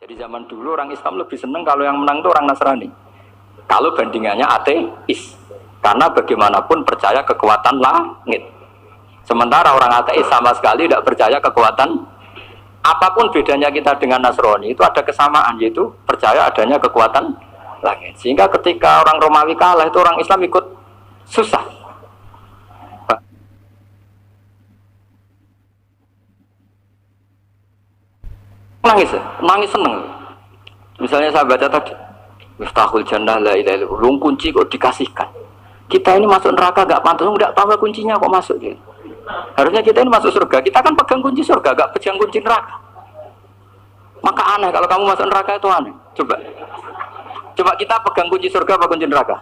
Jadi zaman dulu orang Islam lebih senang kalau yang menang itu orang Nasrani. Kalau bandingannya ateis. Karena bagaimanapun percaya kekuatan langit. Sementara orang ateis sama sekali tidak percaya kekuatan. Apapun bedanya kita dengan Nasrani itu ada kesamaan, yaitu percaya adanya kekuatan langit. Sehingga ketika orang Romawi kalah itu orang Islam ikut susah. Nangis seneng. Misalnya saya baca tadi, Miftahul Jannah la ilaha illallah, kunci kok dikasihkan. Kita ini masuk neraka gak pantas, enggak tahu kuncinya kok masuk gitu. Harusnya kita ini masuk surga, kita kan pegang kunci surga, gak pegang kunci neraka. Maka aneh kalau kamu masuk neraka itu aneh. Coba kita pegang kunci surga apa kunci neraka?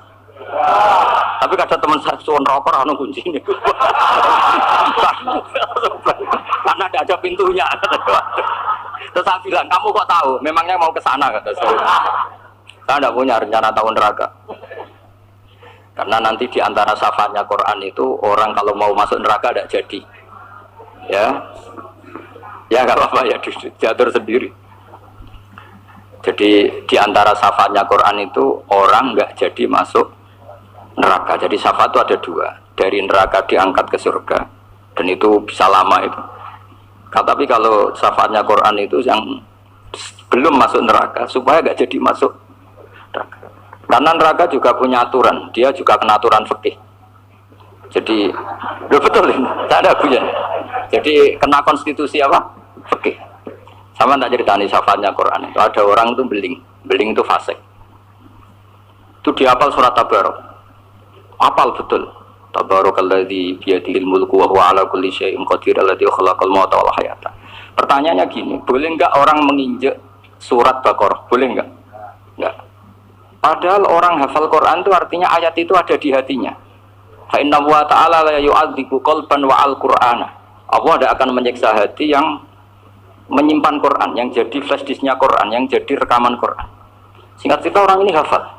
Tapi kadang teman saya suon rokok anu kunci ini. Karena tidak ada pintunya. Terus saya bilang, kamu kok tahu? Memangnya mau ke sana kata saya. Saya tidak punya rencana tahu neraka. Karena nanti di antara syafaatnya Quran itu orang kalau mau masuk neraka tidak jadi. Ya nggak apa-apa ya, diatur sendiri. Jadi di antara syafaatnya Quran itu orang nggak jadi masuk neraka. Jadi syafaat itu ada dua. Dari neraka diangkat ke surga. Dan itu bisa lama itu. Tapi kalau syafaatnya Quran itu yang belum masuk neraka supaya nggak jadi masuk neraka. Karena neraka juga punya aturan, dia juga kena aturan fikih. Jadi, betul ini, tak ada bujan. Jadi kena konstitusi apa? Fikih. Sama tak ceritani syafaatnya Quran itu ada orang itu beling itu fasik. Itu dihafal surat Tabarok, hafal betul. Tabarakalladzi biyadihil mulku wa huwa ala kulli syai'in qadir alladzi khalaqal mauta wal hayata. Pertanyaannya gini, boleh enggak orang menginjak surat Baqarah? Boleh enggak? Enggak. Padahal orang hafal Quran itu artinya ayat itu ada di hatinya. Fa inna wa ta'ala la yu'adzibu qalban wa al-Qur'ana. Allah tidak akan menyiksa hati yang menyimpan Quran, yang jadi flash disknya Quran, yang jadi rekaman Quran. Singkat cerita orang ini hafal.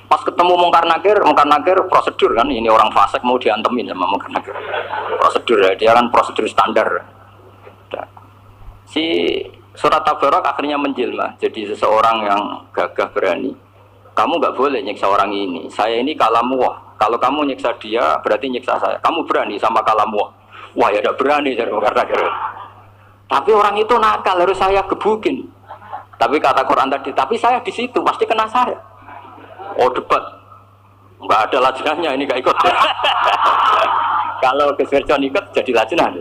Pas ketemu Mungkar Nakir prosedur kan, ini orang fasik mau diantemin sama Mungkar Nakir. Prosedur ya, dia kan prosedur standar. Si surat Tabarok akhirnya menjelma jadi seseorang yang gagah berani. Kamu nggak boleh nyiksa orang ini. Saya ini kalamullah. Kalau kamu nyiksa dia berarti nyiksa saya. Kamu berani sama kalamullah. Wah ya tidak berani jadi Mungkar Nakir. Tapi orang itu nakal, harus saya gebukin. Tapi kata Quran tadi, tapi saya di situ pasti kena saya. Oh debat, nggak ada lajnahnya ini gak ikut. Kalau keserjon ikut jadi lajnah.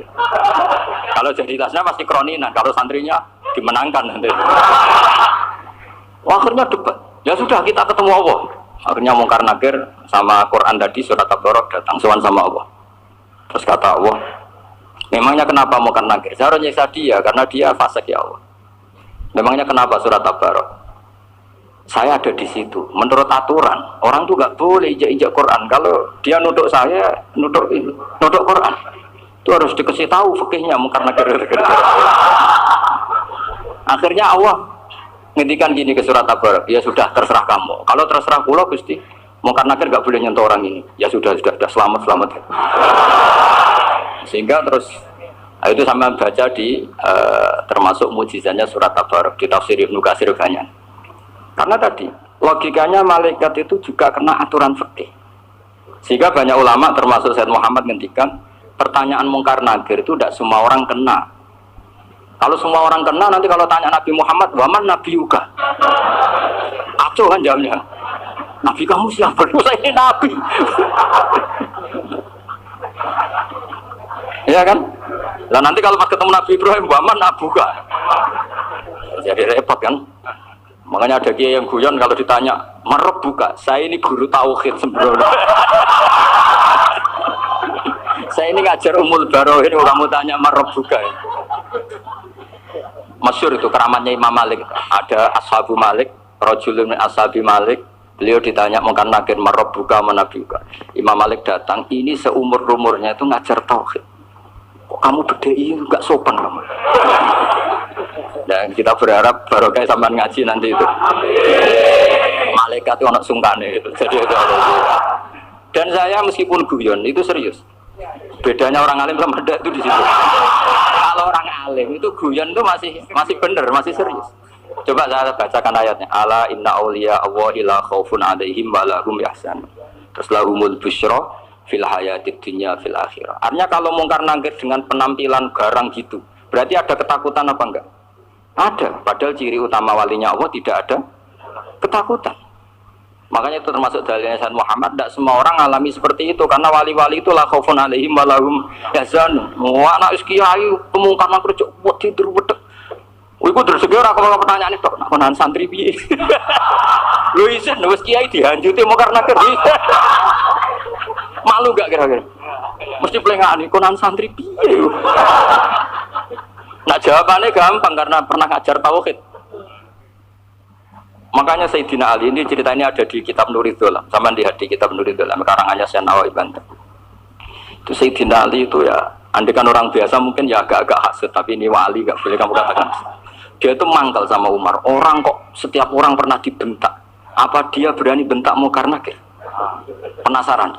Kalau jadi lajnah pasti kroninan. Kalau santrinya dimenangkan nanti. Akhirnya debat. Ya sudah kita ketemu Allah. Akhirnya Mungkar Nakir sama Quran tadi surat Tabarok datang sowan sama Allah. Terus kata Allah, memangnya kenapa Mungkar Nakir? Saya harus nyiksa dia karena dia fasik ya Allah. Memangnya kenapa surat Tabarok? Saya ada di situ. Menurut aturan, orang tuh nggak boleh injak Quran. Kalau dia nuduk saya, nuduk Quran, itu harus dikasih tahu fikihnya Mungkar Nakir. Akhirnya Allah ngendikan gini ke surat Tabarok, ya sudah terserah kamu. Kalau terserah kula Gusti, Mungkar Nakir nggak boleh nyentuh orang ini. Ya sudah selamat. Sehingga terus itu sama baca di termasuk mujizatnya surat Tabarok di tafsir Ibnu Katsir banyak. Karena tadi logikanya malaikat itu juga kena aturan fikih. Sehingga banyak ulama termasuk Said Muhammad ngendikan pertanyaan Mungkar Nakir itu tidak semua orang kena. Kalau semua orang kena nanti kalau tanya Nabi Muhammad, waman Nabi juga. Acuh kan jawabnya. Nabi kamu siapa? Saya ini Nabi. Ya kan? Nah nanti kalau pas ketemu Nabi Ibrahim, waman Abuka. Jadi repot kan? Makanya ada kiai yang guyon kalau ditanya, "Marab buka, saya ini guru tauhid sembrono." Saya ini ngajar Ummul Barohin, kamu tanya marab buka. Masyhur itu keramatnya Imam Malik. Ada Ashabu Malik, rajulun min ashabi Malik. Beliau ditanya Mungkar Nakir marab buka mana buka. Imam Malik datang, ini seumur-umurnya itu ngajar tauhid. Kok kamu bedai enggak sopan kamu? Dan kita berharap barokah sampean ngaji nanti itu. Malaikat itu anak sungkane itu. Jadi itu. Dan saya meskipun guyon itu serius. Bedanya orang alim sama ndak itu di situ. Kalau orang alim itu guyon itu masih benar, masih serius. Coba saya bacakan ayatnya. Ala inna auliya Allahi la khaufun 'alaihim wa la hum yahzanun. Terus lahumul busyra fil hayatid dunya fil akhirah. Artinya kalau mungkar nangkir dengan penampilan garang gitu, berarti ada ketakutan apa enggak? Ada. Padahal ciri utama walinya Allah tidak ada ketakutan. Makanya itu termasuk dalilnya Sayyid Muhammad. Tidak semua orang alami seperti itu karena wali-wali itu la khaufun 'alaihim wa la hum yahzanun. Wah, anak kiai pemungkar nangkir cuk tidur wedek. Iku terus segera kalau pertanyaan itu, nak konan santri piye? Lu isin wis kiai dihanjuti mungkar nangkir. Malu gak kira-kira? Mesti plengane konan santri piye? Nah jawabannya gampang karena pernah ngajar tauhid. Makanya Sayyidina Ali ini ceritanya ada di kitab Nuridul. Sama lihat di kitab Nuridul, karangannya Syekh Nawawi Banten. Itu Sayyidina Ali itu ya, andekan orang biasa mungkin ya agak-agak hasud, tapi ini wali gak boleh kamu katakan. Dia itu mangkal sama Umar. Orang kok setiap orang pernah dibentak. Apa dia berani bentakmu karena penasaran?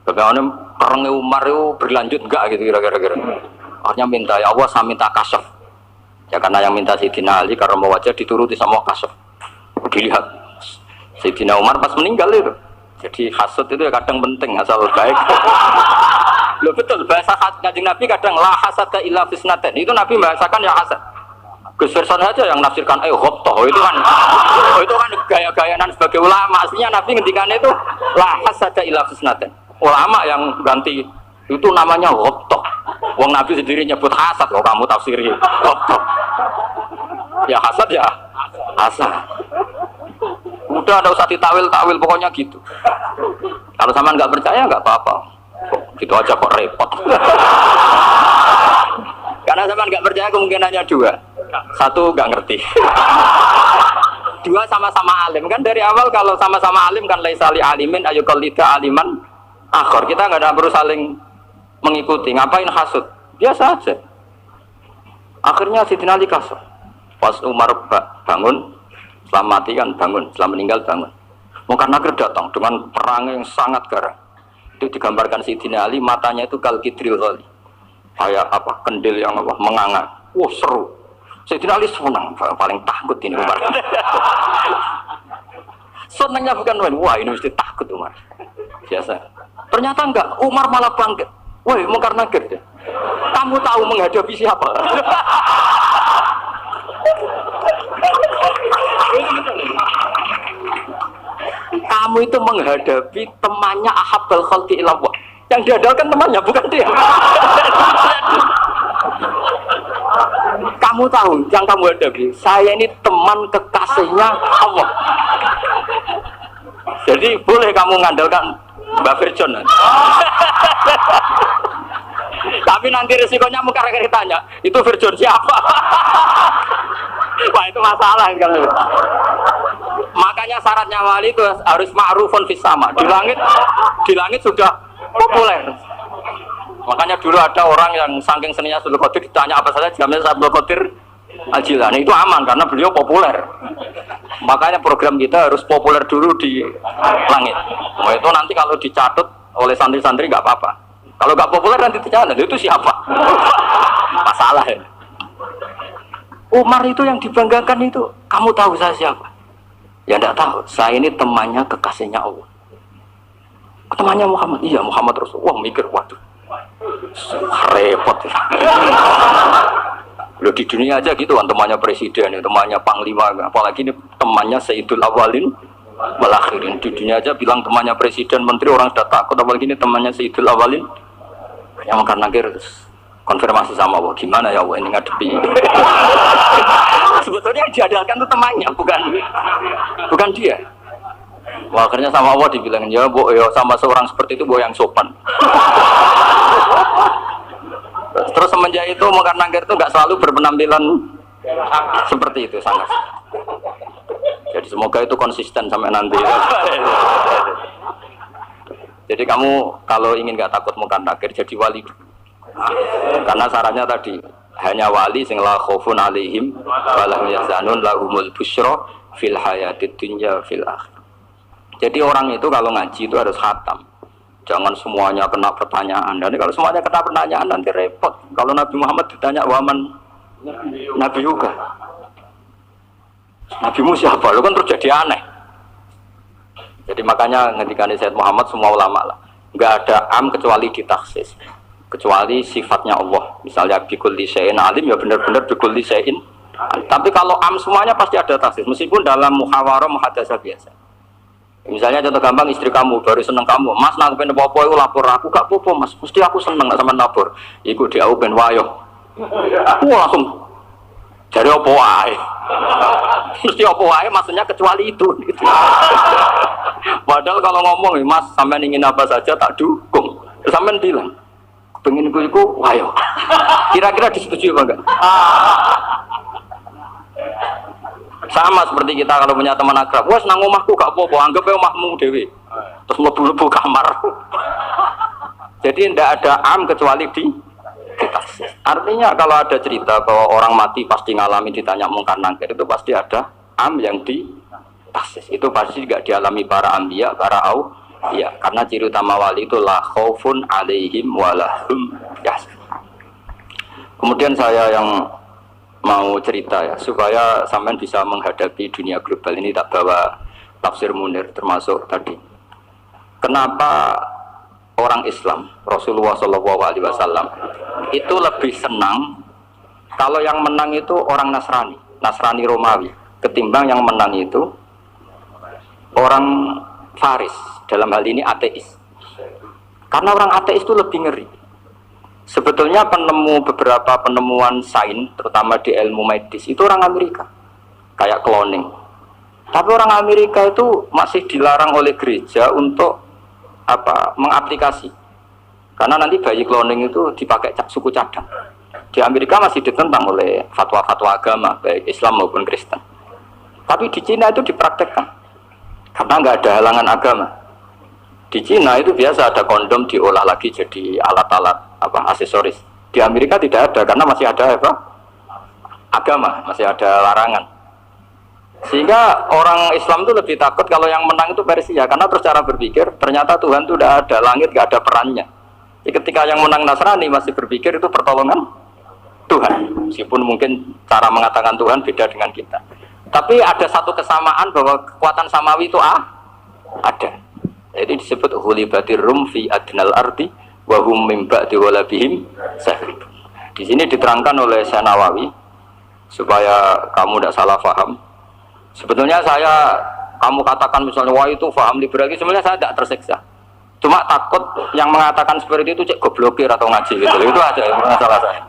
Bagaimana perangnya Umar itu berlanjut enggak gitu kira-kira. Akhirnya minta ya Allah saya minta kasyaf. Ya karena yang minta Sayyidina Ali karena mau wajah dituruti sama kasyaf. Dilihat Sayyidina Umar pas meninggal itu. Jadi hasud itu ya kadang penting asal baik. Loh betul bahasa Kanjeng Nabi kadang la hasada illa fisnaten. Itu Nabi bahasakan ya hasad. Gus Verson saja yang nafsirkan ghobtoh itu kan gaya-gayanan sebagai ulama. Aslinya Nabi ngendikannya itu la hasada illa fisnaten. Ulama yang ganti itu namanya ghobtoh. Wong Nabi sendiri nyebut hasad loh, kamu tafsiri ghobtoh. Ya hasad ya hasad. Udah ada usah ditawil-tawil pokoknya gitu. Kalau sama nggak percaya nggak apa-apa. Gitu aja kok repot. Karena sama nggak percaya kemungkinannya dua. Satu nggak ngerti. Dua sama-sama alim kan dari awal kalau sama-sama alim kan laisali alimin ayukalida aliman akhor. Kita nggak ada perlu saling mengikuti. Ngapain hasud? Biasa aja. Akhirnya Sayyidina Ali kasar. Pas Umar bangun, setelah mati kan bangun, setelah meninggal bangun. Mungkar Nakir datang dengan perang yang sangat garang. Itu digambarkan Sayyidina Ali matanya itu kalkidril kali. Kayak apa? Kendil yang apa? Menganga. Wah seru. Sayyidina Ali senang, paling takut ini Umar. Senangnya bukan main, wah ini mesti takut Umar. Biasa. Ternyata enggak, Umar malah bangkit. Woi, Mungkar Nakir. Kamu tahu menghadapi siapa? Kamu itu menghadapi temannya Ahabbal Khalqi ilallah. Yang diandalkan temannya, bukan dia. Kamu tahu yang kamu hadapi, saya ini teman kekasihnya Allah. Jadi boleh kamu mengandalkan Mbak Firjon. Tapi nanti resikonya Mungkar Nakir tanya, itu Firjon siapa? Wah itu masalah kan. Makanya syaratnya wali itu harus ma'rufun fis sama. Di langit sudah populer. Makanya dulu ada orang yang saking seninya Abdul Qadir ditanya apa saja jamnya Abdul Qadir Al-Jilani itu aman karena beliau populer. Makanya program kita harus populer dulu di langit. Nah, itu nanti kalau dicatat oleh santri-santri nggak apa-apa. Kalau nggak populer nanti dicatat itu siapa? Masalah ya. Umar itu yang dibanggakan itu, kamu tahu saya siapa? Ya tidak tahu. Saya ini temannya kekasihnya Allah. Temannya Muhammad. Iya Muhammad Rasulullah. Wah mikir waduh. Repot. Loh di dunia aja gitu kan temannya presiden, temannya panglima, apalagi ini temannya Sayyidul Awalin wal Akhirin. Di dunia aja bilang temannya presiden, menteri orang sudah takut, apalagi ini temannya Sayyidul Awalin. Yang Mungkar Nakir konfirmasi sama Allah, gimana ya Allah ini ngadepi. Sebetulnya yang diandalkan itu temannya, bukan dia. Wah, akhirnya sama Allah dibilang, ya bu, ya sama seorang seperti itu bu yang sopan. Terus semenjak itu Mungkar Nakir itu nggak selalu berpenampilan seperti itu sangat. Jadi semoga itu konsisten sampai nanti. Jadi kamu kalau ingin nggak takut Mungkar Nakir jadi wali. Karena syaratnya tadi hanya wali sing la khaufun alaihim wa lahum yahzanun lahumul busyra fil hayatid dunya fil akhir. Jadi orang itu kalau ngaji itu harus khatam. Jangan semuanya kena pertanyaan. Dan kalau semuanya kena pertanyaan nanti repot. Kalau Nabi Muhammad ditanya waman Nabi juga. Nabimu siapa? Lo kan terus jadi aneh. Jadi makanya ketika Sayyid Muhammad semua ulama lah, nggak ada am kecuali ditaksis, kecuali sifatnya Allah. Misalnya bikul lisein alim ya benar-benar bikul lisein. Tapi kalau am semuanya pasti ada taksis, meskipun dalam muhawarah muhadasah biasa. Misalnya contoh gampang, istri kamu baru seneng kamu, mas nak pengen apa-apa itu lapor aku, gak apa-apa mas, mesti aku seneng gak sama lapor. Iku dia aku pengen wayo, aku langsung jadi apa wae, mesti apa wae maksudnya kecuali itu. Gitu. Padahal kalau ngomong, mas sampean ingin apa saja tak dukung, sampean bilang, pengen iku wayo, kira-kira disetujui apa enggak? Sama seperti kita kalau punya teman akrab, wes nang omahku gak apa-apa, anggap aja omahmu dewe. Terus mlebu-mlebu kamar. Jadi tidak ada am kecuali di taksis. Artinya kalau ada cerita bahwa orang mati pasti ngalami ditanya mungkar nangkir, itu pasti ada am yang di taksis. Itu pasti juga dialami para anbiya, para ya, karena ciri utama wali itu la khaufun alaihim walahum yahzanun. Kemudian saya yang mau cerita ya, supaya sampean bisa menghadapi dunia global ini, tak bawa tafsir Munir termasuk tadi. Kenapa orang Islam, Rasulullah SAW itu lebih senang kalau yang menang itu orang Nasrani Romawi, ketimbang yang menang itu orang Faris, dalam hal ini ateis. Karena orang ateis itu lebih ngeri. Sebetulnya beberapa penemuan sains, terutama di ilmu medis, itu orang Amerika, kayak cloning. Tapi orang Amerika itu masih dilarang oleh gereja untuk mengaplikasi, karena nanti bayi cloning itu dipakai suku cadang. Di Amerika masih ditentang oleh fatwa-fatwa agama, baik Islam maupun Kristen. Tapi di Cina itu dipraktekkan, karena nggak ada halangan agama. Di Cina itu biasa ada kondom diolah lagi jadi alat-alat aksesoris. Di Amerika tidak ada karena masih ada agama, masih ada larangan. Sehingga orang Islam itu lebih takut kalau yang menang itu Persia, karena terus cara berpikir ternyata Tuhan itu tidak ada, langit tidak ada perannya. Jadi ketika yang menang Nasrani masih berpikir itu pertolongan Tuhan, meskipun mungkin cara mengatakan Tuhan beda dengan kita. Tapi ada satu kesamaan bahwa kekuatan samawi itu ada. Jadi disebut hulibatir rum fi adnal ardi wa hum min ba'di walabihim sahib. Di sini diterangkan oleh Syekh Nawawi supaya kamu tidak salah paham. Sebetulnya kamu katakan misalnya wah itu paham liberal, sebenarnya saya tidak tersiksa. Cuma takut yang mengatakan seperti itu cek goblokir atau ngaji gitu. Itu aja masalah saya.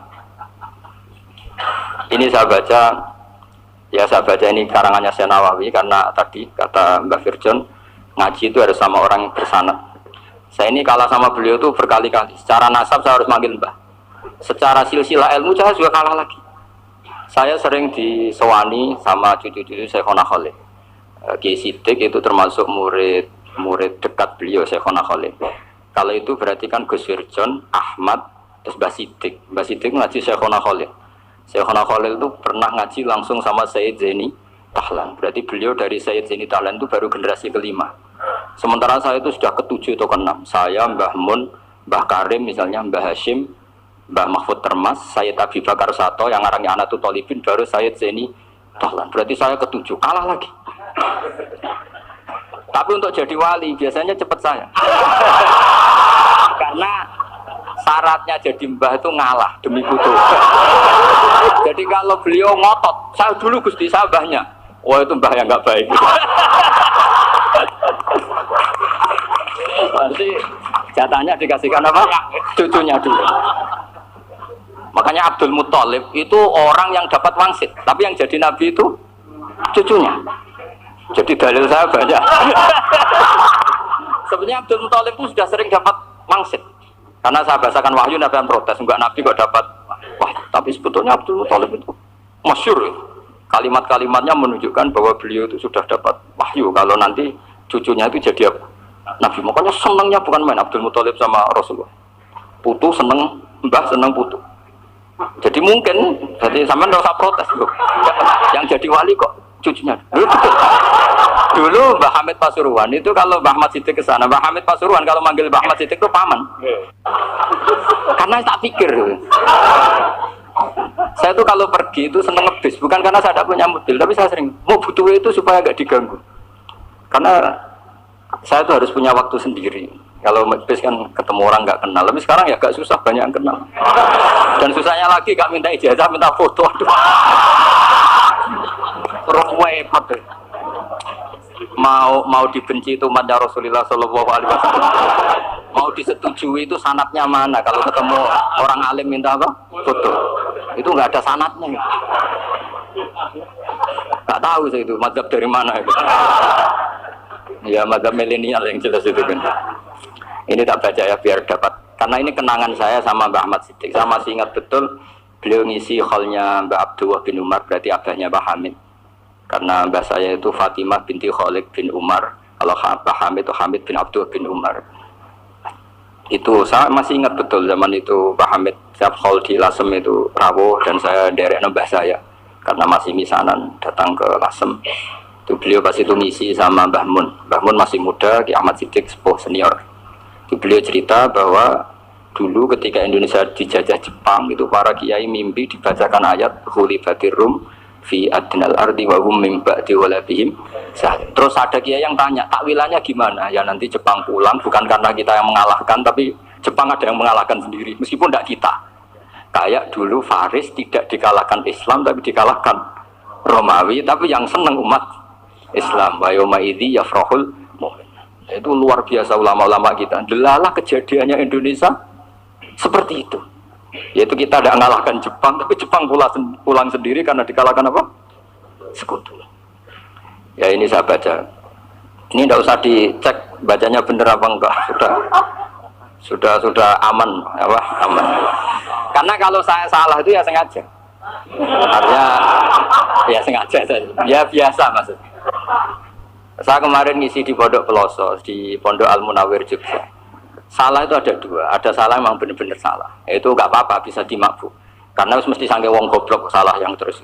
Ini saya baca ini karangannya Syekh Nawawi, karena tadi kata Mbak Firjon, ngaji itu harus sama orang yang bersanad. Saya ini kalah sama beliau itu berkali-kali. Secara nasab saya harus manggil Mbah. Secara silsilah ilmu saya juga kalah lagi. Saya sering disewani sama cucu-cucu Syekhona Khalid. Kiai Siddiq itu termasuk murid dekat beliau, Syekhona Khalid. Kalau itu berarti kan Gus Firjon, Ahmad, terus Mbah Siddiq. Mbah Siddiq ngaji Syekhona Khalid. Syekhona Khalid itu pernah ngaji langsung sama Sayyid Zaini Tahlan. Berarti beliau dari Sayyid Zaini Tahlan itu baru generasi kelima. Sementara saya itu sudah ke-7 atau ke-6. Saya, Mbah Mun, Mbah Karim misalnya, Mbah Hashim, Mbah Mahfud Termas, Sayyid Abi Bakar Sato, yang arangnya Anatul Tolibin, baru Sayyid Zaini Tahlan. Berarti saya ke-7, kalah lagi. Tapi untuk jadi wali biasanya cepat saya. Karena syaratnya jadi mbah itu ngalah demi putu. Jadi kalau beliau ngotot, saya dulu Gusti Sabahnya, wah itu mbah yang nggak baik. Nanti jatahnya dikasihkan apa? Cucunya dulu. Makanya Abdul Muthalib itu orang yang dapat wangsit, tapi yang jadi nabi itu cucunya. Jadi dalil saya banyak. Sebenarnya Abdul Muthalib itu sudah sering dapat wangsit. Karena saya bahasakan wahyu, Nabi yang protes, enggak nabi kok dapat wahyu. Tapi sebetulnya Abdul Muthalib itu masyhur. Kalimat-kalimatnya menunjukkan bahwa beliau itu sudah dapat wahyu. Kalau nanti cucunya itu jadi nabi. Makanya senangnya bukan main Abdul Muthalib sama Rasulullah. Putu seneng, mbah seneng putu. Jadi mungkin, jadi sampean enggak usah protes loh. Yang jadi wali kok cucunya. Dulu Mbah Hamid Pasuruan itu kalau Mbah Ahmad Siddiq ke sana, Mbah Hamid Pasuruan kalau manggil Mbah Ahmad Siddiq itu paman. Karena tak pikir. Saya tuh kalau pergi itu seneng ngebis, bukan karena saya tidak punya mobil, tapi saya sering mau butuh itu supaya agak diganggu. Karena saya tuh harus punya waktu sendiri. Kalau ngebis kan ketemu orang nggak kenal, tapi sekarang ya agak susah, banyak yang kenal. Dan susahnya lagi gak minta ijazah, minta foto. Aduh. Repot. Mau dibenci itu umatnya Rasulullah Shallallahu Alaihi Wasallam, mau disetujui itu sanatnya mana? Kalau ketemu orang alim minta apa? Foto, itu nggak ada sanatnya. Nggak tahu saya itu mazhab dari mana itu. Ya mazhab milenial yang jelas itu kan. Ini tak baca ya biar dapat, karena ini kenangan saya sama Mbah Ahmad Siddiq. Saya masih ingat betul beliau ngisi hallnya Mbah Abdullah bin Umar, berarti abahnya Mbah Hamid. Karena mbah saya itu Fatimah binti Khalid bin Umar, kalau Mbah Hamid itu Hamid bin Abdullah bin Umar. Itu saya masih ingat betul zaman itu Mbah Hamid siap hall di Lasem itu rawuh, dan saya derek mbah saya karena masih misanan datang ke Lasem. Itu beliau pas itu ngisi sama Mbah Mun. Mbah Mun masih muda, Ki Ahmad Siddiq sepuh senior. Itu beliau cerita bahwa dulu ketika Indonesia dijajah Jepang itu para kiai mimpi dibacakan ayat Ghulibatir Rum fi adnal ardi wa hum min ba'di walabihim. Terus ada kiai yang tanya, takwilannya gimana? Ya nanti Jepang pulang bukan karena kita yang mengalahkan, tapi Jepang ada yang mengalahkan sendiri meskipun tidak kita. Kayak dulu Faris tidak dikalahkan Islam tapi dikalahkan Romawi, tapi yang senang umat Islam. Wa yauma idzi yafrahul mu'min. Itu luar biasa ulama-ulama kita. Delalah kejadiannya Indonesia seperti itu. Yaitu kita tidak mengalahkan Jepang, tapi Jepang pulang sendiri karena dikalahkan apa? Sekutu. Ya ini saya baca. Ini tidak usah dicek bacanya benar apa enggak. Sudah aman, apa? Aman. Karena kalau saya salah itu ya sengaja. Artinya ya sengaja saja. Ya biasa maksudnya. Saya kemarin ngisi di Pondok Peloso, di Pondok Al Munawir Jogja. Salah itu ada dua, ada salah memang benar-benar salah. Itu nggak apa-apa, bisa dimakbul. Karena mesti sangke wong goblok salah yang terus.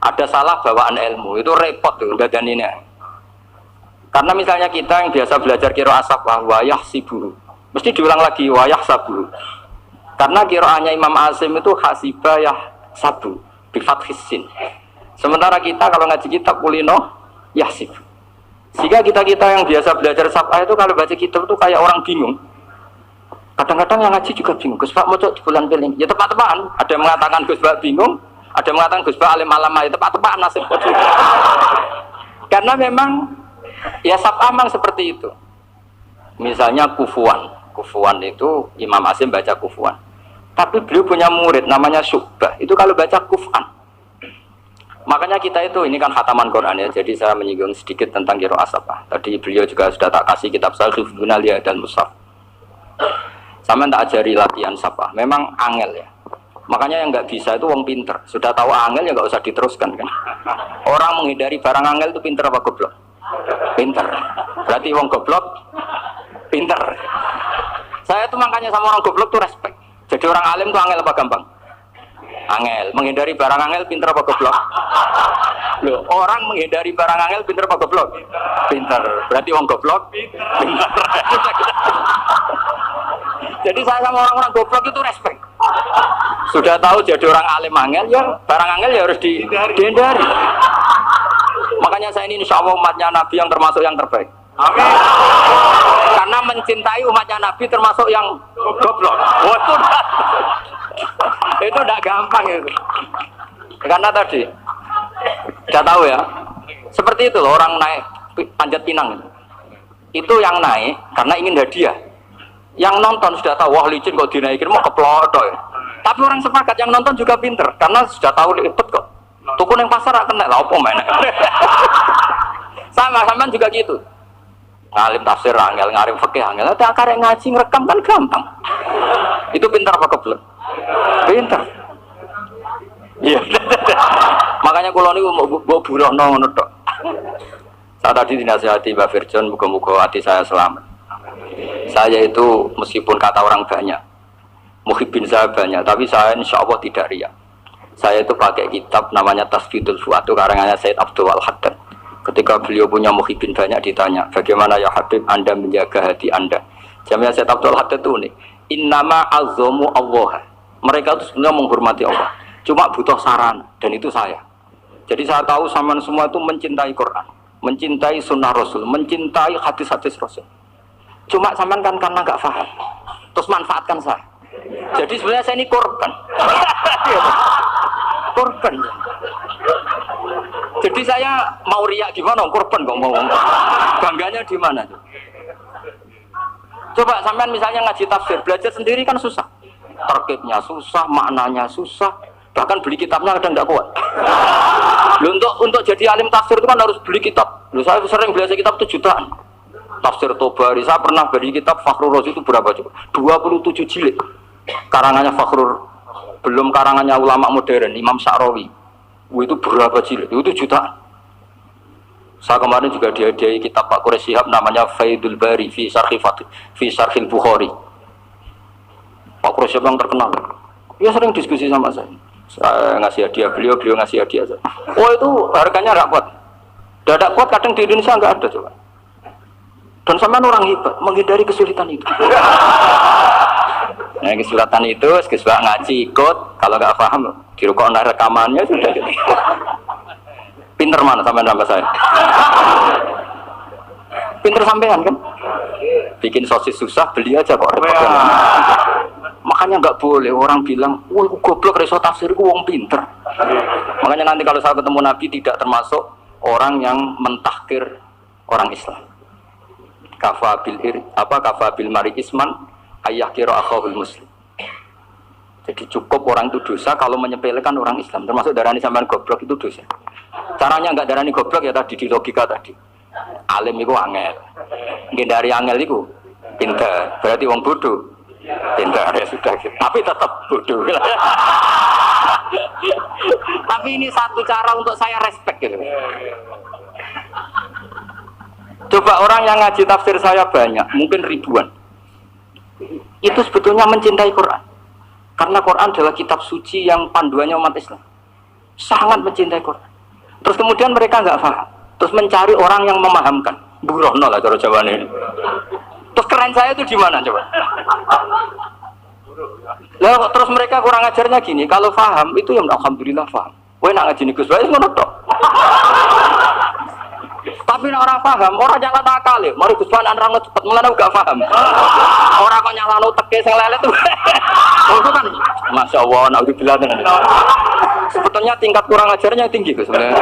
Ada salah bawaan ilmu, itu repot tuh dadaninya. Karena misalnya kita yang biasa belajar qiraah safah wayah siburu, mesti diulang lagi wayah saburu. Karena qiraahnya Imam Asim itu hasibah yah sabu bi fathis sin. Sementara kita kalau ngaji kitab kulino yahsib. Sehingga kita yang biasa belajar safah itu kalau baca kitab itu kayak orang bingung. Kadang-kadang yang ngaji juga bingung, Gus Pak mau di bulan piling. Ya tepat-tepatan. Ada yang mengatakan Gus Pak bingung, ada yang mengatakan Gus Pak alim alama. Ya tepat-tepatan nasib. Karena memang ya saf'ah memang seperti itu. Misalnya kufuan itu Imam Asim baca kufuan. Tapi beliau punya murid namanya Syu'bah. Itu kalau baca kuf'an. Makanya kita itu, ini kan khataman Quran ya. Jadi saya menyinggung sedikit tentang qiraah saf'ah. Tadi beliau juga sudah tak kasih kitab saya Hifdzul Aliyah dan Mushaf. Sama tak ajari latihan saf'ah, memang angel ya. Makanya yang nggak bisa itu wong pinter. Sudah tahu angel ya nggak usah diteruskan kan. Orang menghindari barang angel itu pinter apa goblok? Pinter. Berarti wong goblok pinter. Saya tuh makanya sama orang goblok tuh respect. Jadi orang alim tuh angel apa gampang? Angel. Menghindari barang angel pinter apa goblok? Loh, orang menghindari barang angel pinter apa goblok? Pinter. Berarti wong goblok pinter. Jadi saya sama orang-orang goblok itu respect. Sudah tahu jadi orang alim angel ya, barang angel ya harus dihindari. Makanya saya ini insya Allah umatnya Nabi yang termasuk yang terbaik. Amin. Karena mencintai umatnya Nabi termasuk yang goblok. Itu tidak gampang itu. Karena tadi sudah tahu ya, seperti itu loh orang naik Panjat Pinang. Itu yang naik karena ingin hadiah. Yang nonton sudah tahu, wah licin kok dinaikin mau keplotok ya. Tapi orang sepakat yang nonton juga pinter karena sudah tahu lipet kok. Tuku yang pasar akan naik, lah apa mana? Sama juga gitu. Ngalim tafsir angel, ngalim fikih angel. Ada akar yang ngaji ngerekam kan gampang. Itu pinter apa keblek? Pinter. Iya. Makanya kalau ini mau buruh ngono tok. Saat tadi dinasihati Mbak Firjon, muga-muga hati saya selamat. Saya itu meskipun kata orang banyak, muhibbin saya banyak, tapi saya insya Allah tidak riya. Saya itu pakai kitab namanya Tasfidul Fuad, karangannya Said Abdul Al-Haddad. Ketika beliau punya muhibin banyak ditanya, bagaimana ya Habib Anda menjaga hati Anda? Jamnya Said Abdul Al-Haddad itu nih, innama azzamu Allah. Mereka itu sebenarnya menghormati Allah, cuma butuh saran, dan itu saya. Jadi saya tahu sampean semua itu mencintai Quran, mencintai sunnah Rasul, mencintai hadis-hadis Rasul. Cuma sampean kan karena nggak paham, terus manfaatkan saya. Jadi sebenarnya saya ini korban. Korban. Jadi saya mau riak gimana? Korban kok mau. Bangganya di mana tuh? Coba sampean misalnya ngaji tafsir, belajar sendiri kan susah. Terkibnya susah, maknanya susah. Bahkan beli kitabnya kadang tidak kuat. Untuk jadi alim tafsir itu kan harus beli kitab. Saya sering belajar kitab itu jutaan. Tafsir Tobari, saya pernah beli kitab Fakhrur Razi itu berapa coba? 27 jilid. Karangannya Fakhrur, belum karangannya ulama modern Imam Sya'rawi. Itu berapa jilid? Itu jutaan. Saya kemarin juga dihadiahi kitab Pak Quraish Shihab namanya Faidul Bari fi Syarhil Bukhari. Pak Quraish Shihab yang terkenal. Dia sering diskusi sama saya. Saya ngasih hadiah beliau ngasih hadiah saya. Oh itu harganya nggak kuat. Tidak kuat kadang di Indonesia nggak ada coba. Dan sampean orang hebat menghindari kesulitan itu. Nah, kesulitan itu sekedar ngaji ikut, kalau nggak paham di rukun rekamannya sudah gitu. Pinter mana sampean sama saya? Pinter sampean kan? Bikin sosis susah, beli aja kok. Makanya nggak boleh orang bilang, wah goblok reso tafsir ku wong pinter. Makanya nanti kalau saya ketemu Nabi tidak termasuk orang yang mentahkir orang Islam. Kafabil mari isman ayah kira akhahul muslim. Jadi cukup orang itu dosa kalau menyepelekan orang Islam, termasuk darani sampean goblok itu dosa. Caranya enggak darani goblok ya tadi di logika tadi. Alim itu angel. Dari angel itu pintar. Berarti wong bodoh. Pintar ya sudah gitu. Tapi tetap bodoh. Tapi ini satu cara untuk saya respect gitu. Coba orang yang ngaji tafsir saya banyak, mungkin ribuan. Itu sebetulnya mencintai Quran. Karena Quran adalah kitab suci yang panduannya umat Islam. Sangat mencintai Quran. Terus kemudian mereka nggak paham. Terus mencari orang yang memahamkan. Burono lah cara Jawa ini. Terus keren saya itu di mana coba? Lah terus mereka kurang ajarnya gini. Kalau paham itu ya alhamdulillah paham. Kowe nak ngaji niku wae ngono tok. Tapi nek orang paham, orang jangan nakal ya. Mari Gus Panan nerangno cepet mulane gak paham. Orang kok nyalano teke sing lelet tuh. Oh itu kan Masya Allah, naudzubillah tenan. Sebetulnya tingkat kurang ajarnya tinggi Gus sebenarnya.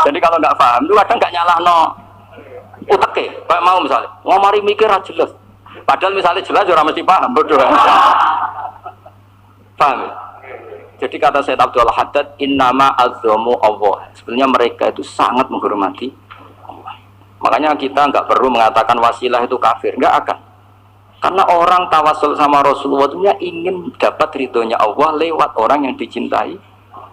Jadi kalau nggak paham itu kadang nggak nyalahno uteke. Kayak mau misalnya, mau mari mikir ra jelas. Padahal misalnya jelas orang mesti paham, bodoh. Paham ya? Jadi kata Sayyid Abdul Haddad, innama azzamu Allah. Sebenarnya mereka itu sangat menghormati Allah. Makanya kita nggak perlu mengatakan wasilah itu kafir, nggak akan. Karena orang tawasul sama Rasulullah itu ingin dapat ridhonya Allah lewat orang yang dicintai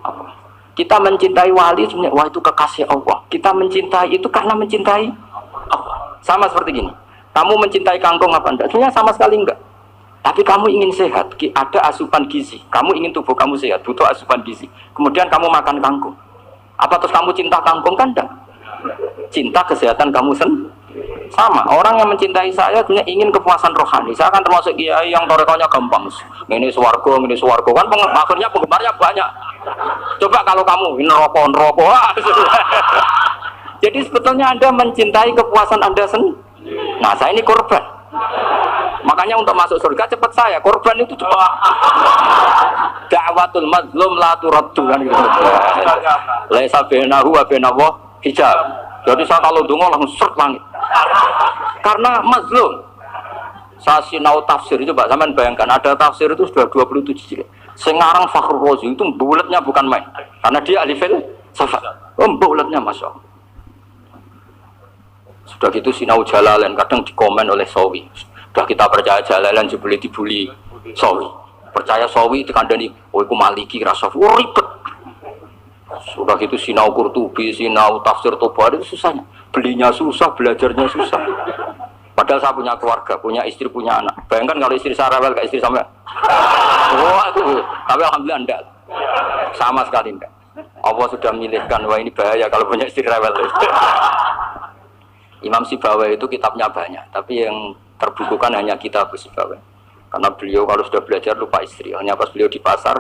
Allah. Kita mencintai wali sebenarnya, wah itu kekasih Allah. Kita mencintai itu karena mencintai Allah. Sama seperti gini, kamu mencintai kangkung apa enggak? Sebenarnya sama sekali enggak. Tapi kamu ingin sehat, ada asupan gizi. Kamu ingin tubuh kamu sehat, butuh asupan gizi. Kemudian kamu makan kangkung. Apa terus kamu cinta kangkung kan enggak? Cinta kesehatan kamu sama. Orang yang mencintai saya punya ingin kepuasan rohani. Saya kan termasuk kiai yang torekonya gampang. Ini swarga kan akhirnya penggemarnya banyak. Coba kalau kamu ini rokok. Jadi sebetulnya Anda mencintai kepuasan Anda sendiri. Nah, saya ini korban. Makanya untuk masuk surga cepat saya. Korban itu cepat. Da'watul mazlum la turaddu kan gitu. Laisa bainahu wa bainallah hijab. Jadi saya kalau donga langsung seret langit. Karena mazlum. Saya sinau tafsir itu, Pak, sampean bayangkan ada tafsir itu sudah 27 jilid. Sengarang Fakhrur Razi itu bulatnya bukan main. Karena dia ahli filsafat. Bulatnya Masya Allah. Sudah gitu sinau Jalalain kadang dikomen oleh Sawi. Sudah kita percaya Jalalain jebule dibuli Sawi. Percaya Sawi dikandani, oh iku Maliki rasa ribet. Sudah gitu sinau Qurtubi, sinau tafsir Tobari itu susahnya. Belinya susah, belajarnya susah. Padahal saya punya keluarga, punya istri, punya anak. Bayangkan kalau istri saya rewel kayak istri sampai. Wah itu, tapi alhamdulillah enggak. Sama sekali enggak. Allah sudah milihkan, wah ini bahaya kalau punya istri rewel. Imam Sibawai itu kitabnya banyak, tapi yang terbukukan hanya kitab Sibawai. Karena beliau kalau sudah belajar lupa istri. Hanya pas beliau di pasar,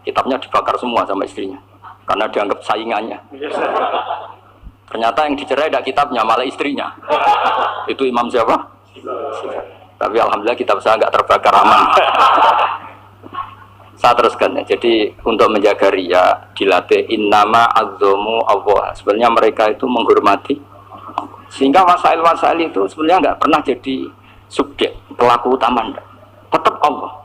kitabnya dibakar semua sama istrinya. Karena dianggap saingannya. Ternyata yang dicerai tidak kitabnya, malah istrinya. Itu Imam siapa? Tapi alhamdulillah kitab saya nggak terbakar, aman. Saya teruskan ya. Jadi untuk menjaga ria dilatih innama azzamu Allah. Sebenarnya mereka itu menghormati. Sehingga wasail-wasail itu sebenarnya nggak pernah jadi subjek pelaku utama, tetap Allah.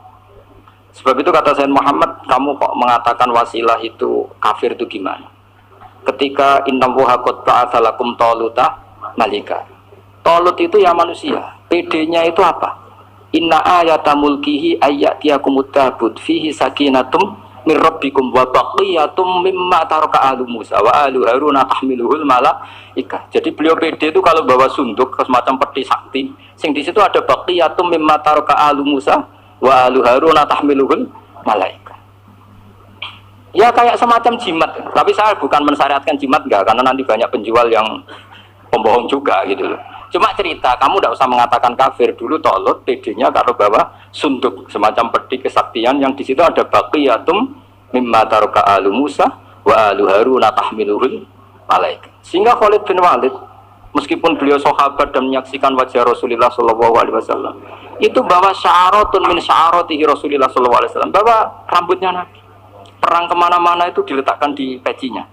Sebab itu kata Sayyid Muhammad, kamu kok mengatakan wasilah itu kafir itu gimana? Ketika innallaha qad ba'atsa lakum taluta malika. Talut itu ya manusia. PD-nya itu apa? Inna ayata mulkihi ayyatiyakumut tabut fihi sakinatum min rabbikum wa baqiyatum mimma taraka alu Musa wa alu Haruna tahmiluhul malaika. Jadi beliau PD itu kalau bawa sunduk semacam peti sakti, sing di situ ada baqiyatum mimma taraka alu Musa wa alu Haruna tahmiluhul malaika. Ya kayak semacam jimat, tapi saya bukan mensyariatkan jimat enggak, karena nanti banyak penjual yang pembohong juga gitu loh. Cuma cerita, kamu tidak usah mengatakan kafir. Dulu Tolut PD-nya kalau bawa sunduk semacam peti kesaktian yang di situ ada baqiyatum mimma taraka alu Musa wa alu Haruna tahmiluhul malaika. Sehingga Khalid bin Walid meskipun beliau sahabat dan menyaksikan wajah Rasulullah SAW, itu bawa sya'aratun min sya'aratihi Rasulullah SAW, bawa rambutnya Nabi. Perang kemana-mana itu diletakkan di pecinya.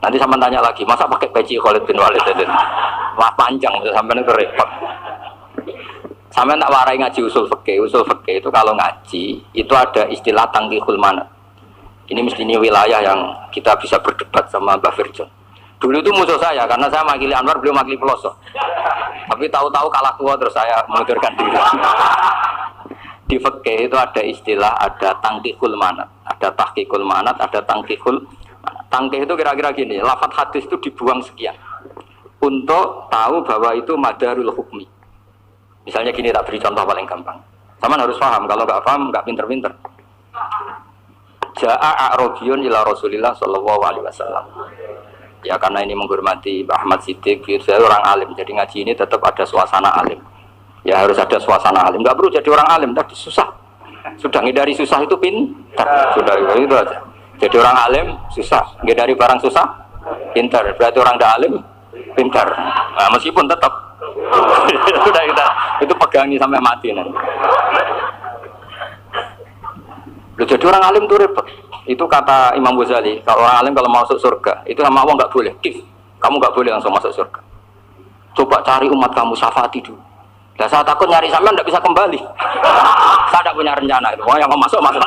Nanti sama tanya lagi, masa pakai peci Khalid bin Walid itu? Wah panjang, sampai itu repot. Sampai tak warai ngaji usul fikih. Usul fikih itu kalau ngaji itu ada istilah tangkihul manat. Ini mesti ini wilayah yang kita bisa berdebat sama Mbak Firjon. Dulu itu musuh saya karena saya makili Anwar, beliau makili Pelosok. Tapi tahu-tahu kalah tua terus saya mengundurkan diri. Di fikih itu ada istilah, ada tangkihul manat, ada tahqiqul manat, ada tangkihul. Tangkih itu kira-kira gini, lafadz hadis itu dibuang sekian untuk tahu bahwa itu madarul hukmi. Misalnya gini, tak beri contoh paling gampang. Sama harus paham, kalau nggak paham nggak pinter-pinter. Ja'a a'rabiyun ila Rasulillah sallallahu alaihi wasallam. Ya karena ini menghormati Ahmad Siddiq, saya orang alim, jadi ngaji ini tetap ada suasana alim. Ya harus ada suasana alim, nggak perlu jadi orang alim, tadi susah. Sudah ngindari susah itu pintar, sudah itu aja. Jadi orang alim susah, ngindari barang susah, pintar. Berarti orang tidak alim, pintar. Nah, meskipun tetap sudah kita itu pegangi sampai mati nanti. Jadi orang alim itu repot. Itu kata Imam Ghazali, kalau orang alim kalau masuk surga itu sama Allah nggak boleh. Kif, kamu nggak boleh langsung masuk surga. Coba cari umat kamu syafaati dulu. Dan saya takut nyari sampean tidak bisa kembali. Saya tidak punya rencana itu. Wah yang mau masuk masuk.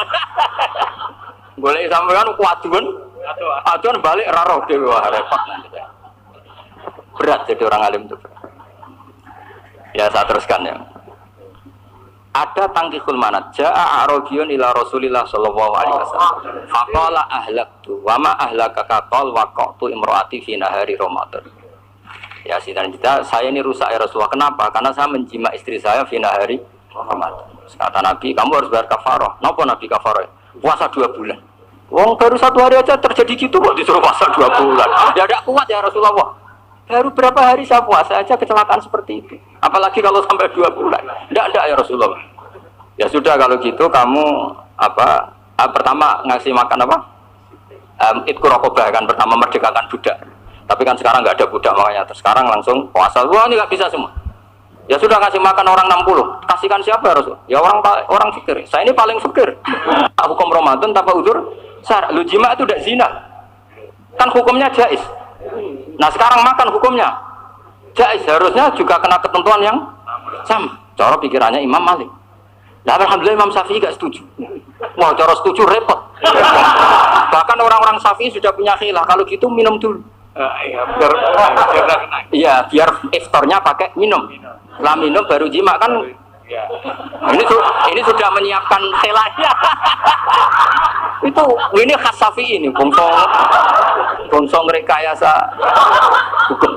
Boleh sampean kuatuan, aduan balik raro dewi, wah repot nanti. Berat jadi orang alim itu. Ya saya teruskan ya. Ada tangkihul manat. Ja'a a'rabiyun ila Rasulillah sallallahu alaihi wasallam. Faqala ahlaktu wa ma ahlaka qal waqtu imraati fi nahari Ramadan. Ya sidang kita, saya ini rusak ya Rasulullah. Kenapa? Karena saya menjima istri saya fi nahari Ramadan. Kata Nabi, kamu harus bayar kafarah. Napa Nabi kafarah? Puasa 2 bulan. Wong baru 1 hari aja terjadi gitu kok disuruh puasa 2 bulan. Ya tidak kuat ya Rasulullah. Baru berapa hari saya puasa aja kecelakaan seperti itu. Apalagi kalau sampai 2 bulan. Tidak ya Rasulullah. Ya sudah kalau gitu kamu apa? Pertama ngasih makan apa? Itqu raqabah kan, pertama merdekakan budak. Tapi kan sekarang nggak ada budak makanya. Terus sekarang langsung puasa. Wah ini nggak bisa semua. Ya sudah kasih makan orang 60. Kasihkan siapa ya Rasul? Ya orang fikir. Saya ini paling fikir. Hukum Ramadan tanpa udzur. Lu jima itu tidak zina. Kan hukumnya jais. Nah sekarang makan hukumnya jais, harusnya juga kena ketentuan yang sama. Cara pikirannya Imam Malik. Nah alhamdulillah Imam Syafi'i gak setuju. Wah cara setuju repot. Bahkan orang-orang Syafi'i sudah punya khilaf. Kalau gitu minum dulu. Iya biar iftarnya pakai minum. Setelah minum baru jima kan. Ini sudah menyiapkan khilafnya. Ini khas Syafi'i ini, bongsong rekayasa hukum.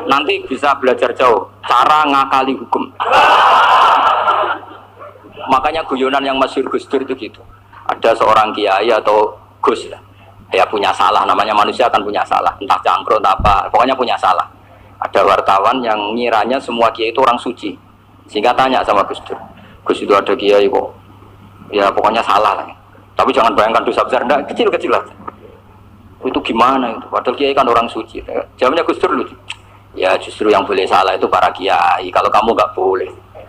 Nanti bisa belajar jauh cara ngakali hukum. Makanya guyonan yang masyhur Gus Dur itu gitu. Ada seorang kiai atau Gus lah. ya punya salah, namanya manusia kan punya salah, entah cangkrut apa, pokoknya punya salah. Ada wartawan yang ngiranya semua kiai itu orang suci, sehingga tanya sama Gus Dur, Gus itu ada kiai kok, ya pokoknya salah lah. Tapi jangan bayangkan dosa besar, enggak, kecil-kecil lah. Itu gimana itu? Padahal kiai kan orang suci. Jawabnya Gus Dur lucu. Ya justru yang boleh salah itu para kiai. Kalau kamu nggak boleh.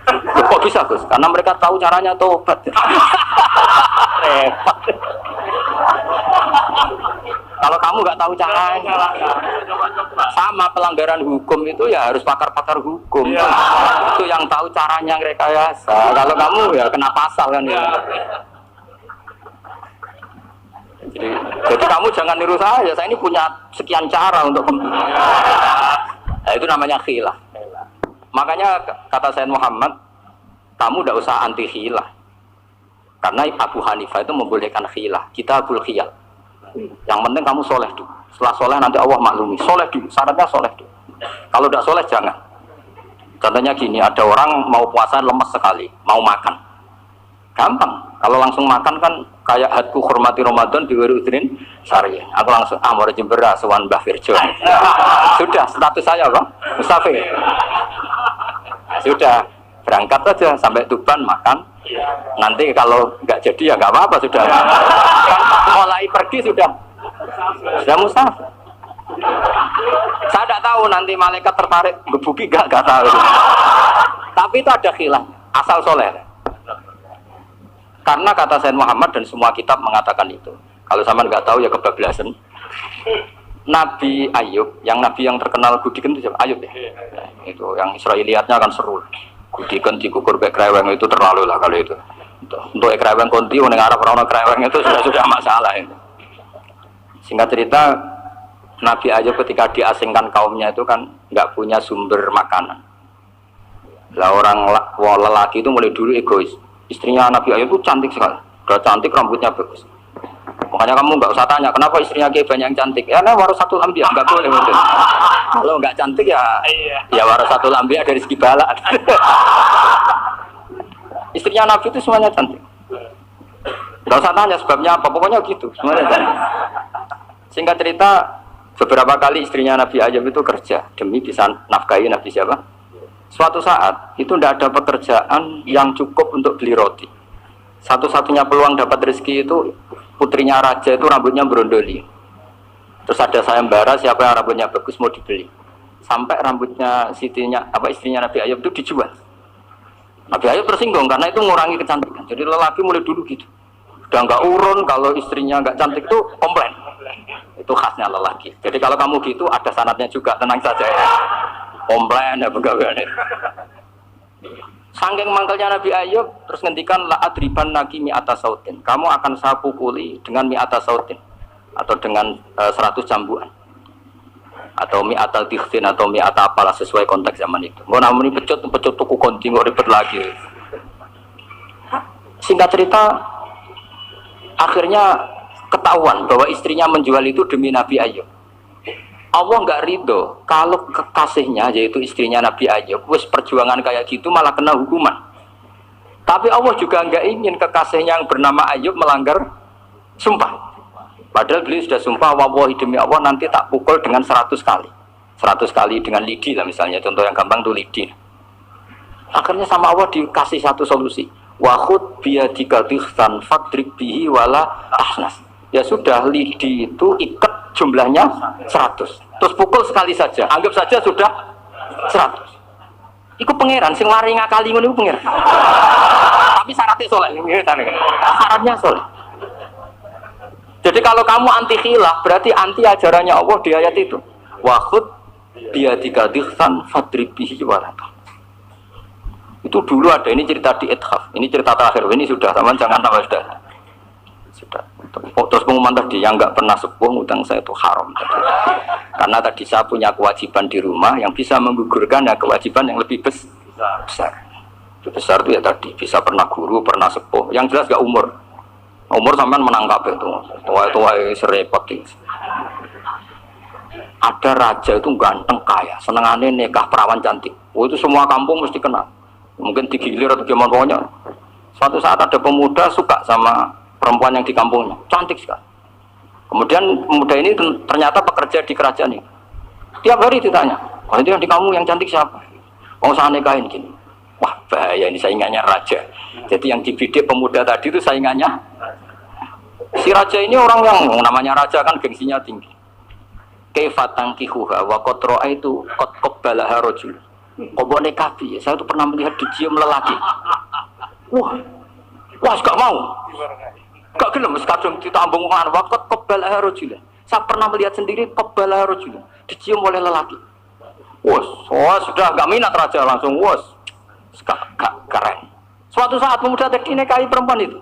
Loh, kok bisa Gus? Karena mereka tahu caranya tobat. Repot. Kalau kamu nggak tahu caranya, sama pelanggaran hukum itu ya harus pakar-pakar hukum. Itu yang tahu caranya rekayasa. Kalau kamu ya kena pasal kan ya. Jadi kamu jangan niru saya ini punya sekian cara untuk nah, itu namanya khilah. Makanya kata Sayyid Muhammad, kamu tidak usah anti khilah, karena Abu Hanifah itu membolehkan khilah, kita bul khiyal. Yang penting kamu soleh dulu, setelah soleh nanti Allah maklumi. Soleh dulu, syaratnya soleh dulu. Kalau tidak soleh jangan. Contohnya gini, ada orang mau puasa lemes sekali, mau makan gampang. Kalau langsung makan kan kayak hadku hormati Ramadan di Wirudrin Syariah. Aku langsung mau jembera sowan Mbah Firjo. Sudah status saya kok Mustafir. Sudah berangkat saja sampai Tuban makan. Nanti kalau nggak jadi ya nggak apa-apa sudah. Mulai pergi sudah Mustafir. Saya tidak tahu nanti malaikat tertarik gebuki nggak tahu. Tapi itu ada khilaf asal soleh. Karena kata Sayyid Muhammad dan semua kitab mengatakan itu. Kalau sama nggak tahu ya kebablasan. Nabi Ayub, yang nabi yang terkenal Gudiken itu siapa? Ayub ya. Itu yang Israiliyatnya kan seru. Gudiken dikukur ke kreweng itu terlalu lah kalau itu. Untuk kreweng konti, orang Arab orang kreweng itu sudah masalah itu. Singkat cerita, Nabi Ayub ketika diasingkan kaumnya itu kan nggak punya sumber makanan. Lah orang lelaki itu mulai dulu egois. Istrinya Nabi Ayub itu cantik sekali, udah cantik, rambutnya bagus. Makanya kamu nggak usah tanya kenapa istrinya kayak banyak yang cantik. Ya nah warasatul anbiya nggak boleh betul. Kalau nggak cantik ya warasatul anbiya dari segi balak. Istrinya Nabi itu semuanya cantik. Nggak usah tanya sebabnya apa, pokoknya gitu semuanya cantik. Singkat cerita, beberapa kali istrinya Nabi Ayub itu kerja demi bisa nafkahi Nabi siapa? Suatu saat itu tidak ada pekerjaan yang cukup untuk beli roti. Satu-satunya peluang dapat rezeki itu putrinya raja itu rambutnya berondoli. Terus ada sayembara siapa yang rambutnya bagus mau dibeli. Sampai rambutnya istrinya Nabi Ayub itu dijual. Nabi Ayub tersinggung karena itu mengurangi kecantikan. Jadi lelaki mulai dulu gitu. Udah nggak urun kalau istrinya nggak cantik itu komplain. Itu khasnya lelaki. Jadi kalau kamu gitu ada sanadnya juga, tenang saja ya. Komplain ya pegawai. Saking mangkalnya Nabi Ayub terus ngendikan la adriban naki mi'ata sautin. Kamu akan saya pukuli dengan mi'ata sautin atau dengan 100 cambuan. Atau mi'ata dikhtin atau mi'ata apalah sesuai konteks zaman itu. Engko namun pecut tuku konting kok ribet lagi. Singkat cerita akhirnya ketahuan bahwa istrinya menjual itu demi Nabi Ayub. Allah nggak ridho kalau kekasihnya yaitu istrinya Nabi Ayub wis perjuangan kayak gitu malah kena hukuman. Tapi Allah juga nggak ingin kekasihnya yang bernama Ayub melanggar sumpah. Padahal beliau sudah sumpah wallahi demi Allah nanti tak pukul dengan 100 kali. 100 kali dengan lidi lah misalnya, contoh yang gampang tuh lidi. Akhirnya sama Allah dikasih satu solusi. Wa khud biyadika dikhtan fadrib bihi wala ahnas. Ya sudah, lidi itu ikat jumlahnya 100. Terus pukul sekali saja. Anggap saja sudah 100. Iku pangeran sing lari ngakali ngono iku pangeran. Tapi syaratnya soleh. Syaratnya soleh. Jadi kalau kamu anti khilaf berarti anti ajarannya Allah di ayat itu. Wa khud biyadika dikhtan fadrib bihi wala. Itu dulu ada, ini cerita di Ithaf. Ini cerita terakhir. Ini sudah, teman jangan tambah sudah. Terus pengumuman tadi yang nggak pernah sepuh utang saya itu haram tadi. Karena tadi saya punya kewajiban di rumah yang bisa menggugurkan ya kewajiban yang lebih besar. Lebih besar itu ya tadi bisa pernah guru, pernah sepuh. Yang jelas gak umur sampean menangkap itu. Tua serepot itu. Ada raja itu ganteng kaya, senengannya nikah perawan cantik. Itu semua kampung mesti kenal. Mungkin digilir atau gimana pokoknya. Suatu saat ada pemuda suka sama perempuan yang di kampungnya, cantik sekali. Kemudian pemuda ini ternyata pekerja di kerajaan ini. Tiap hari ditanya, "Oh, itu yang di kamu yang cantik siapa?" "Oh, saya nikahin gini." Wah, bahaya ini saingannya raja. Jadi yang dibidik pemuda tadi itu saingannya. Si raja ini orang yang namanya raja kan gengsinya tinggi. Kaifatang kihuha wa qatra itu qad qabbalaha rajul. Kok nikahi? Saya tuh pernah melihat dicium lelaki. Wah, gak mau. Gak gelem kadung ditambung kan wa qad qabbalaha rajul. Saya pernah melihat sendiri qabbalaha rajul, dicium oleh lelaki. Sudah gak minat raja langsung gak keren. Suatu saat pemuda tadi nikahi perempuan itu.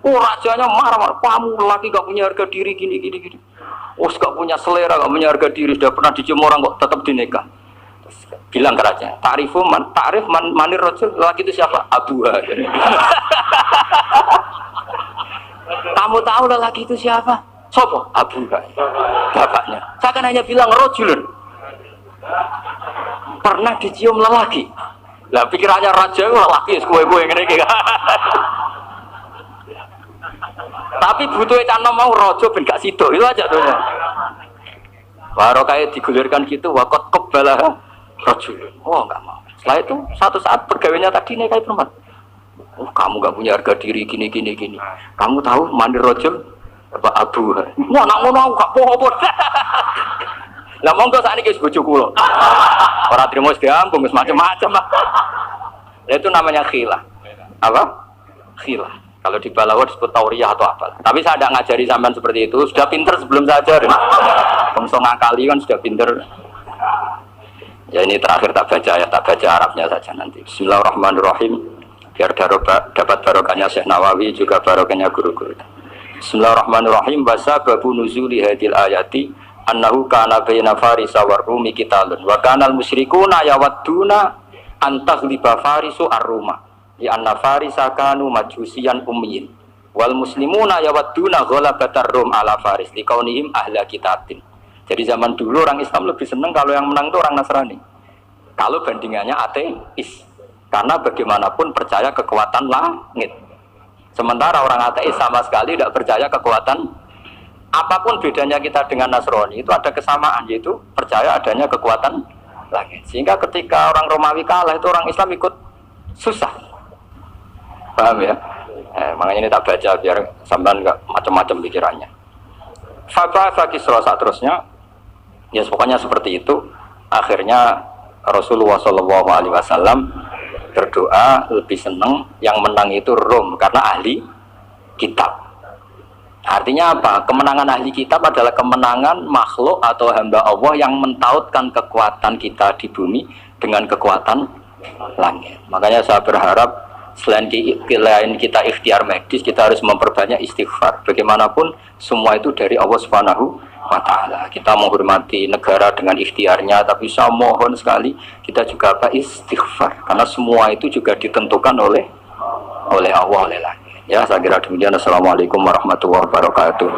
Rajanya marah-marah. Kamu lelaki gak punya harga diri gini. Gak punya selera, gak punya harga diri, sudah pernah dicium orang kok tetap dinikah. Bilang ke raja, ta'rif manir rajul, lelaki itu siapa? Abuha. Kamu tahu lelaki itu siapa? Sopo? Abuha. Bapaknya. Saya kan hanya bilang rajulun. Pernah dicium lelaki. Lah pikirannya raja lelaki kowe-kowe ngene iki. Tapi butuhnya canom mau rojo ben gak sido itu aja tuh. Baru kayak digulirkan gitu wakot kebalah rojo. Enggak mau. Setelah itu satu saat pegawainya tadi nikahi perempuan. Kamu gak punya harga diri gini. Kamu tahu mandir rojo apa abu? Nak ngono gak apa-apa. Lah monggo sakniki wis bojo kula. Ora trimo wis diambung wis macam-macam lah. Itu namanya khilah. Apa? Khilah. Kalau di Balawa disebut tauriyah atau apa. Tapi saya tidak ngajari sampean seperti itu. Sudah pinter sebelum saya ajarin. Bangsa ngakali kan sudah pinter. Ya ini terakhir tak baca Arabnya saja nanti. Bismillahirrahmanirrahim. Biar dapat barokahnya Syekh Nawawi juga barokahnya guru-guru. Bismillahirrahmanirrahim. Basababu nuzuli hadil ayati annahu kana baina farisa war rumi qitalun wa kana al musyrikuuna yawadduna antaghliba farisu ar-ruma. Ya anna farisa kanu majusiyan ummiyin wal muslimuna yawadduna ghalabatar rum ala faris liqaunihim ahla kitabin. Jadi zaman dulu orang Islam lebih senang kalau yang menang itu orang Nasrani. Kalau bandingannya ateis. Karena bagaimanapun percaya kekuatan langit. Sementara orang ateis sama sekali tidak percaya kekuatan. Apapun bedanya kita dengan Nasrani itu ada kesamaan, yaitu percaya adanya kekuatan langit. Sehingga ketika orang Romawi kalah itu orang Islam ikut susah. Paham ya? Makanya ini tak baca biar sampean enggak macam-macam pikirannya. Fa Kisra saat terusnya ya pokoknya seperti itu. Akhirnya Rasulullah SAW berdoa lebih senang yang menang itu Rom karena ahli kitab. Artinya apa? Kemenangan ahli kitab adalah kemenangan makhluk atau hamba Allah yang mentautkan kekuatan kita di bumi dengan kekuatan langit. Makanya saya berharap selain kita ikhtiar medis, kita harus memperbanyak istighfar. Bagaimanapun semua itu dari Allah Subhanahu wa Ta'ala. Kita menghormati negara dengan ikhtiarnya, tapi saya mohon sekali kita juga istighfar, karena semua itu juga ditentukan oleh Allah, oleh langit. Ya, saya kira demikian. Assalamualaikum warahmatullahi wabarakatuh.